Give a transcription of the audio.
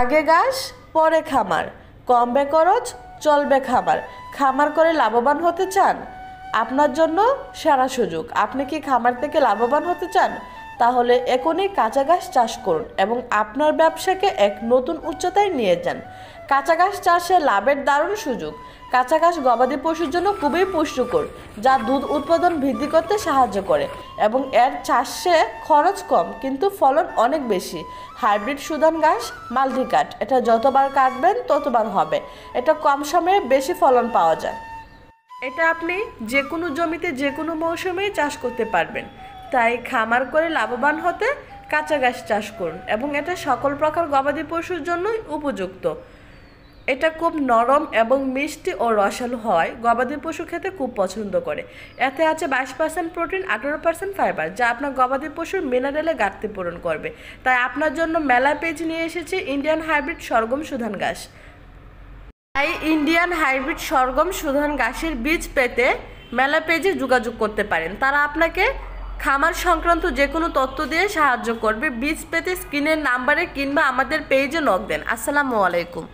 আগে ঘাস পরে খামার, কমবে খরচ চলবে খামার। খামার করে লাভবান হতে চান? আপনার জন্য সেরা সুযোগ। আপনি কি খামার থেকে লাভবান হতে চান? তাহলে এখনই কাঁচা ঘাস চাষ করুন এবং আপনার ব্যবসাকে এক নতুন উচ্চতায় নিয়ে যান। কাঁচা ঘাস চাষে লাভের দারুণ সুযোগ। কাঁচা ঘাস গবাদি পশুর জন্য খুবই পুষ্টিকর, যা দুধ উৎপাদন বৃদ্ধি করতে সাহায্য করে এবং এর চাষে খরচ কম কিন্তু ফলন অনেক বেশি। হাইব্রিড সুদান ঘাস মাল্টিকাট, এটা যতবার কাটবেন ততবার হবে। এটা কম সময়ে বেশি ফলন পাওয়া যায়। এটা আপনি যে কোনো জমিতে যে কোনো মৌসুমেই চাষ করতে পারবেন। তাই খামার করে লাভবান হতে কাঁচা ঘাস চাষ করুন এবং এটা সকল প্রকার গবাদি পশুর জন্যই উপযুক্ত। এটা খুব নরম এবং মিষ্টি ও রসালো হয়, গবাদি পশু খেতে খুব পছন্দ করে। এতে আছে 22% প্রোটিন, 18% ফাইবার, যা আপনার গবাদি পশুর মিনারেলে ঘাটতি পূরণ করবে। তাই আপনার জন্য মেলা পেজ নিয়ে এসেছি ইন্ডিয়ান হাইব্রিড সরগম সুধান ঘাস। তাই ইন্ডিয়ান হাইব্রিড সরগম সুধান ঘাসের বীজ পেতে মেলা পেজে যোগাযোগ করতে পারেন। তারা আপনাকে খামার সংক্রান্ত যে কোনো তথ্য দিয়ে সাহায্য করবে। বীজ পেতে স্ক্রিনের নাম্বারে কিংবা আমাদের পেজে নক দেন। আসসালামু আলাইকুম।